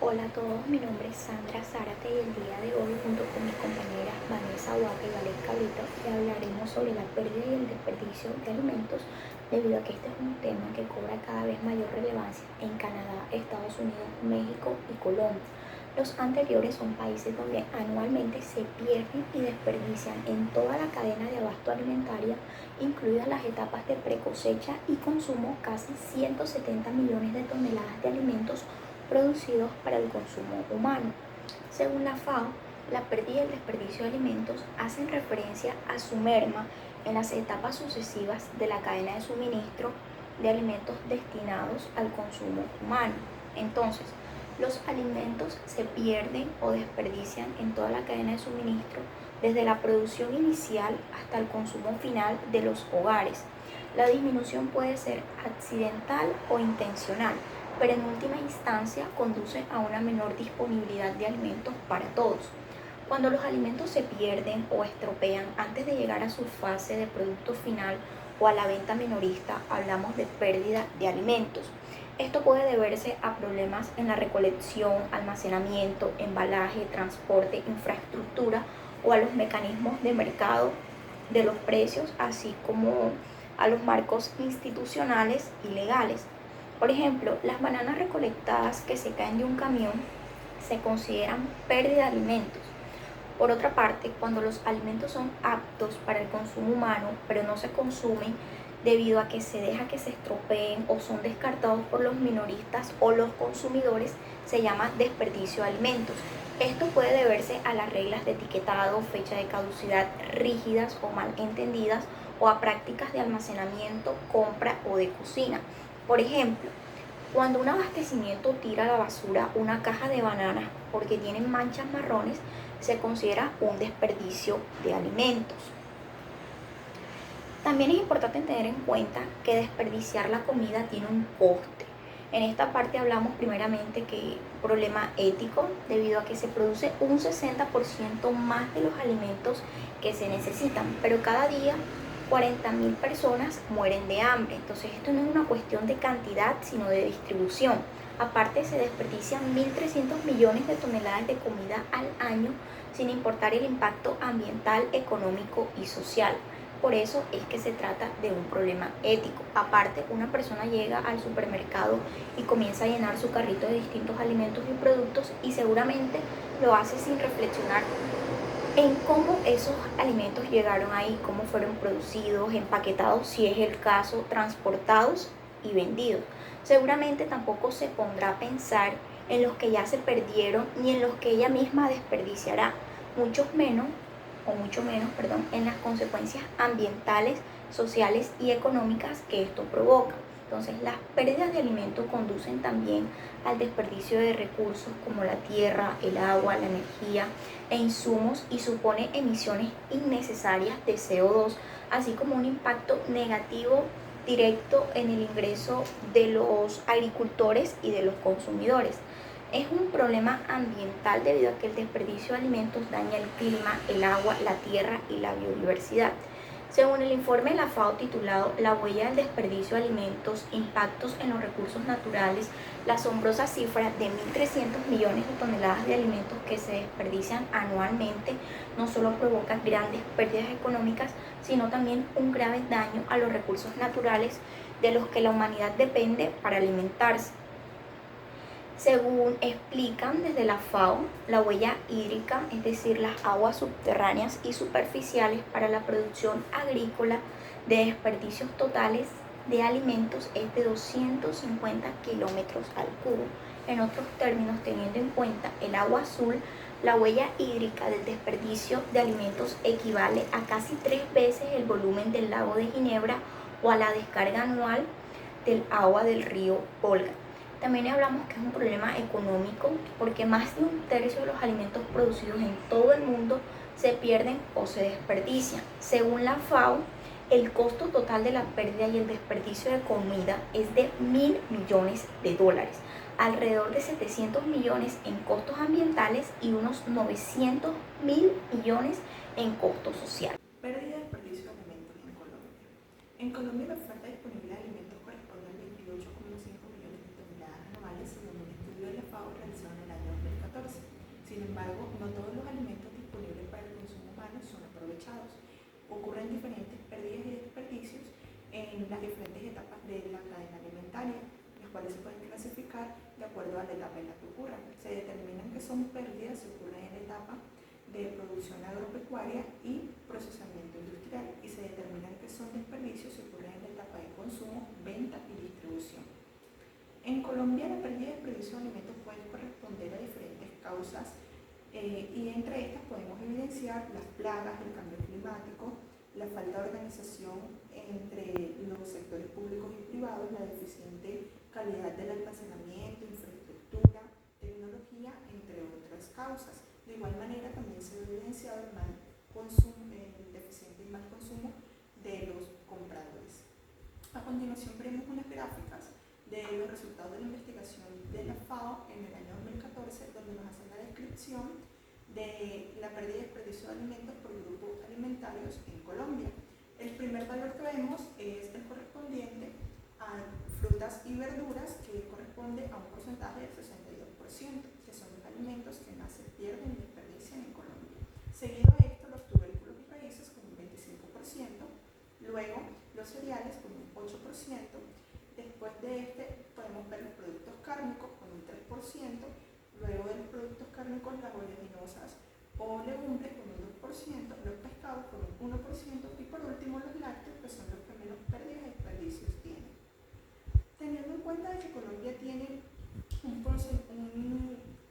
Hola a todos, mi nombre es Sandra Zárate y el día de hoy junto con mis compañeras Vanessa Huaca y Valeria Cabrito le hablaremos sobre la pérdida y el desperdicio de alimentos debido a que este es un tema que cobra cada vez mayor relevancia en Canadá, Estados Unidos, México y Colombia. Los anteriores son países donde anualmente se pierden y desperdician en toda la cadena de abasto alimentaria, incluidas las etapas de precosecha y consumo, casi 170 millones de toneladas de alimentos producidos para el consumo humano. Según la FAO, la pérdida y el desperdicio de alimentos hacen referencia a su merma en las etapas sucesivas de la cadena de suministro de alimentos destinados al consumo humano. Entonces, los alimentos se pierden o desperdician en toda la cadena de suministro, desde la producción inicial hasta el consumo final de los hogares. La disminución puede ser accidental o intencional, pero en última instancia conduce a una menor disponibilidad de alimentos para todos. Cuando los alimentos se pierden o estropean antes de llegar a su fase de producto final o a la venta minorista, hablamos de pérdida de alimentos. Esto puede deberse a problemas en la recolección, almacenamiento, embalaje, transporte, infraestructura o a los mecanismos de mercado de los precios, así como a los marcos institucionales y legales. Por ejemplo, las bananas recolectadas que se caen de un camión se consideran pérdida de alimentos. Por otra parte, cuando los alimentos son aptos para el consumo humano, pero no se consumen debido a que se deja que se estropeen o son descartados por los minoristas o los consumidores, se llama desperdicio de alimentos. Esto puede deberse a las reglas de etiquetado, fecha de caducidad rígidas o mal entendidas, o a prácticas de almacenamiento, compra o de cocina. Por ejemplo, cuando un abastecimiento tira a la basura una caja de bananas porque tienen manchas marrones, se considera un desperdicio de alimentos. También es importante tener en cuenta que desperdiciar la comida tiene un coste. En esta parte hablamos primeramente que problema ético, debido a que se produce un 60% más de los alimentos que se necesitan, pero cada día 40.000 personas mueren de hambre. Entonces esto no es una cuestión de cantidad, sino de distribución. Aparte, se desperdician 1.300 millones de toneladas de comida al año, sin importar el impacto ambiental, económico y social. Por eso es que se trata de un problema ético. Aparte, una persona llega al supermercado y comienza a llenar su carrito de distintos alimentos y productos, y seguramente lo hace sin reflexionar en cómo esos alimentos llegaron ahí, cómo fueron producidos, empaquetados, si es el caso, transportados y vendidos. Seguramente tampoco se pondrá a pensar en los que ya se perdieron ni en los que ella misma desperdiciará, mucho menos, en las consecuencias ambientales, sociales y económicas que esto provoca. Entonces, las pérdidas de alimentos conducen también al desperdicio de recursos como la tierra, el agua, la energía e insumos, y supone emisiones innecesarias de CO2, así como un impacto negativo directo en el ingreso de los agricultores y de los consumidores. Es un problema ambiental debido a que el desperdicio de alimentos daña el clima, el agua, la tierra y la biodiversidad. Según el informe de la FAO titulado La huella del desperdicio de alimentos, impactos en los recursos naturales, la asombrosa cifra de 1.300 millones de toneladas de alimentos que se desperdician anualmente no solo provoca grandes pérdidas económicas, sino también un grave daño a los recursos naturales de los que la humanidad depende para alimentarse. Según explican desde la FAO, la huella hídrica, es decir, las aguas subterráneas y superficiales para la producción agrícola de desperdicios totales de alimentos, es de 250 kilómetros al cubo. En otros términos, teniendo en cuenta el agua azul, la huella hídrica del desperdicio de alimentos equivale a casi 3 veces el volumen del lago de Ginebra o a la descarga anual del agua del río Volga. También hablamos que es un problema económico, porque más de un tercio de los alimentos producidos en todo el mundo se pierden o se desperdician. Según la FAO, el costo total de la pérdida y el desperdicio de comida es de $1.000 millones, alrededor de 700 millones en costos ambientales y unos 900.000 millones en costos sociales. Pérdida y desperdicio de alimentos en Colombia. En Colombia, la oferta disponible de alimentos corresponde al 28,5 millones de toneladas anuales, según un estudio de la FAO realizado en el año Sin embargo, no todos los alimentos disponibles para el consumo humano son aprovechados. Ocurren diferentes pérdidas y desperdicios en las diferentes etapas de la cadena alimentaria, las cuales se pueden clasificar de acuerdo a la etapa en la que ocurran. Se determinan que son pérdidas si ocurren en la etapa de producción agropecuaria y procesamiento industrial, y se determinan que son desperdicios si ocurren en la etapa de consumo, venta y distribución. En Colombia, la pérdida y desperdicio de alimentos puede corresponder a diferentes causas y entre estas podemos evidenciar las plagas, el cambio climático, la falta de organización entre los sectores públicos y privados, la deficiente calidad del almacenamiento, infraestructura, tecnología, entre otras causas. De igual manera, también se ha evidenciado el mal consumo, el deficiente y mal consumo de los compradores. A continuación, veremos unas gráficas de los resultados de la investigación de la FAO en el año 2014, donde nos hacen la descripción de la pérdida y desperdicio de alimentos por grupos alimentarios en Colombia. El primer valor que vemos es el correspondiente a frutas y verduras, que corresponde a un porcentaje del 62%, que son los alimentos que más se pierden y desperdician en Colombia. Seguido a esto, los tubérculos y raíces con un 25%, luego los cereales con un 8%, después de este podemos ver los productos cárnicos con un 3%, luego de los productos cárnicos las oleaginosas o legumbres con un 2%, los pescados con un 1% y por último los lácteos, que son los que menos pérdidas y desperdicios tienen. Teniendo en cuenta que Colombia tiene un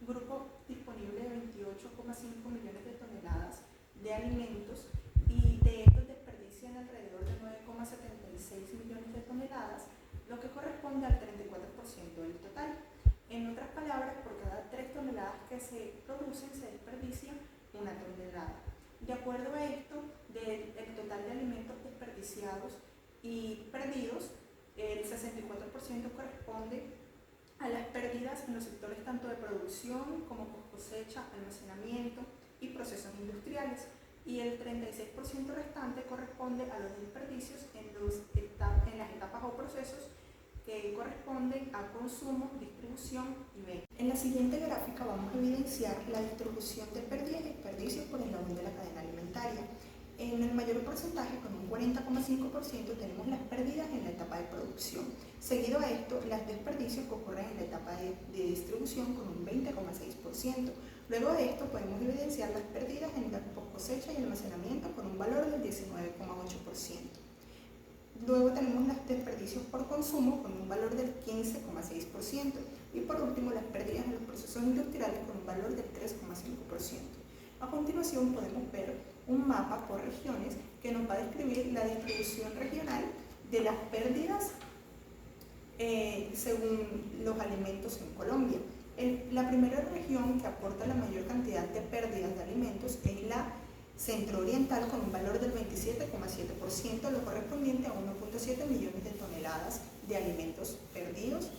grupo disponible de 28,5 millones de toneladas de alimentos y de estos desperdician alrededor de 9,76 millones de toneladas, lo que corresponde al 34% del total. En otras palabras, por cada 3 toneladas que se producen, se desperdicia 1 tonelada. De acuerdo a esto, del total de alimentos desperdiciados y perdidos, el 64% corresponde a las pérdidas en los sectores tanto de producción como cosecha, almacenamiento y procesos industriales, y el 36% restante corresponde a los desperdicios en las etapas o procesos que corresponden a consumo, distribución y venta. En la siguiente gráfica vamos a evidenciar la distribución de pérdidas y desperdicios por eslabón de la cadena alimentaria. En el mayor porcentaje, con un 40,5%, tenemos las pérdidas en la etapa de producción. Seguido a esto, los desperdicios que ocurren en la etapa de distribución con un 20,6%. Luego de esto podemos evidenciar las pérdidas en la cosecha y almacenamiento con un valor del 19,8%. Luego tenemos los desperdicios por consumo con un valor del 15,6%. Y por último, las pérdidas en los procesos industriales con un valor del 3,5%. A continuación podemos ver un mapa por regiones que nos va a describir la distribución regional de las pérdidas según los alimentos en Colombia. La primera región que aporta la mayor cantidad de pérdidas de alimentos es la centro-oriental, con un valor del 27,7%, lo correspondiente a 1,7 millones de toneladas de alimentos perdidos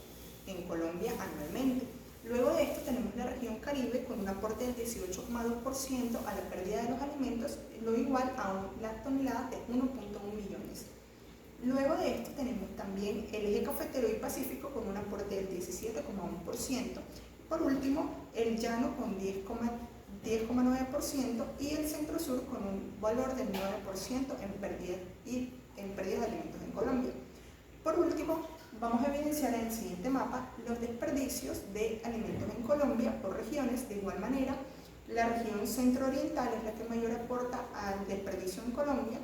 en Colombia anualmente. Luego de esto tenemos la región Caribe con un aporte del 18,2% a la pérdida de los alimentos, lo igual a las toneladas de 1,1 millones. Luego de esto tenemos también el eje cafetero y pacífico con un aporte del 17,1%. Por último, el llano con 10,9% y el centro sur con un valor del 9% en pérdidas de alimentos en Colombia. Por último, vamos a evidenciar en el siguiente mapa los desperdicios de alimentos en Colombia por regiones. De igual manera, la región centro-oriental es la que mayor aporta al desperdicio en Colombia,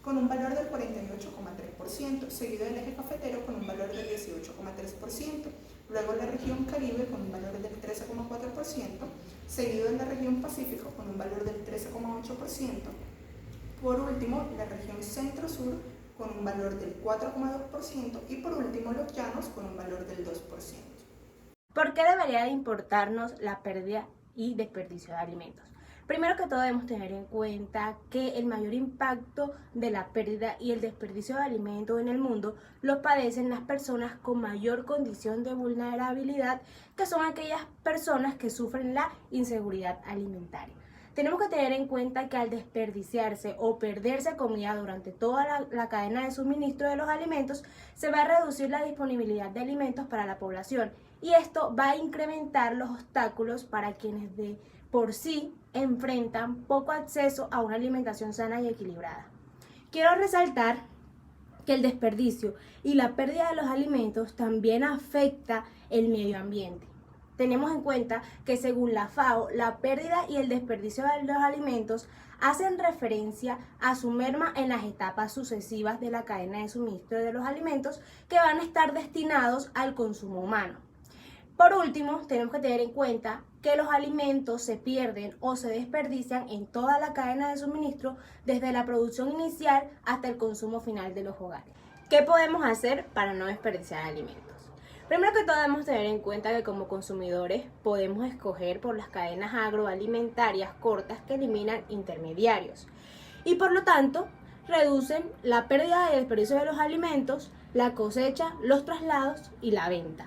con un valor del 48,3%, seguido del eje cafetero con un valor del 18,3%, luego la región Caribe con un valor del 13,4%, seguido de la región Pacífico con un valor del 13,8%, por último la región Centro-Sur con un valor del 4,2% y por último los llanos con un valor del 2%. ¿Por qué debería de importarnos la pérdida y desperdicio de alimentos? Primero que todo debemos tener en cuenta que el mayor impacto de la pérdida y el desperdicio de alimentos en el mundo lo padecen las personas con mayor condición de vulnerabilidad, que son aquellas personas que sufren la inseguridad alimentaria. Tenemos que tener en cuenta que al desperdiciarse o perderse comida durante toda la cadena de suministro de los alimentos, se va a reducir la disponibilidad de alimentos para la población y esto va a incrementar los obstáculos para quienes de por sí enfrentan poco acceso a una alimentación sana y equilibrada. Quiero resaltar que el desperdicio y la pérdida de los alimentos también afecta el medio ambiente. Tenemos en cuenta que según la FAO, la pérdida y el desperdicio de los alimentos hacen referencia a su merma en las etapas sucesivas de la cadena de suministro de los alimentos que van a estar destinados al consumo humano. Por último, tenemos que tener en cuenta que los alimentos se pierden o se desperdician en toda la cadena de suministro, desde la producción inicial hasta el consumo final de los hogares. ¿Qué podemos hacer para no desperdiciar alimentos? Primero que todo, debemos tener en cuenta que como consumidores podemos escoger por las cadenas agroalimentarias cortas que eliminan intermediarios y por lo tanto reducen la pérdida y desperdicio de los alimentos, la cosecha, los traslados y la venta.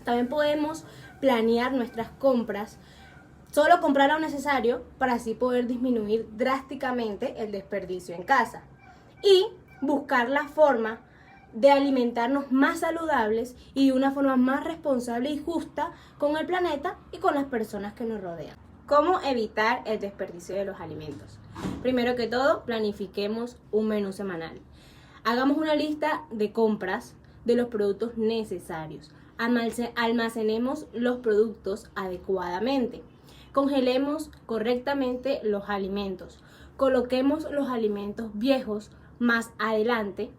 También podemos planear nuestras compras, solo comprar lo necesario para así poder disminuir drásticamente el desperdicio en casa y buscar la forma de alimentarnos más saludables y de una forma más responsable y justa con el planeta y con las personas que nos rodean. ¿Cómo evitar el desperdicio de los alimentos? Primero que todo, planifiquemos un menú semanal. Hagamos una lista de compras de los productos necesarios. Almacenemos los productos adecuadamente. Congelemos correctamente los alimentos. Coloquemos los alimentos viejos más adelante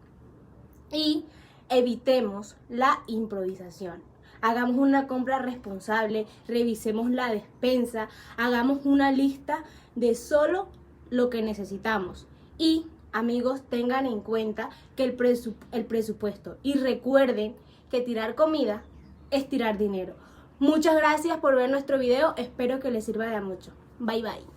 y evitemos la improvisación. Hagamos una compra responsable, revisemos la despensa, hagamos una lista de solo lo que necesitamos y, amigos, tengan en cuenta que el presupuesto, y recuerden que tirar comida es tirar dinero. Muchas gracias por ver nuestro video, espero que les sirva de mucho. Bye bye.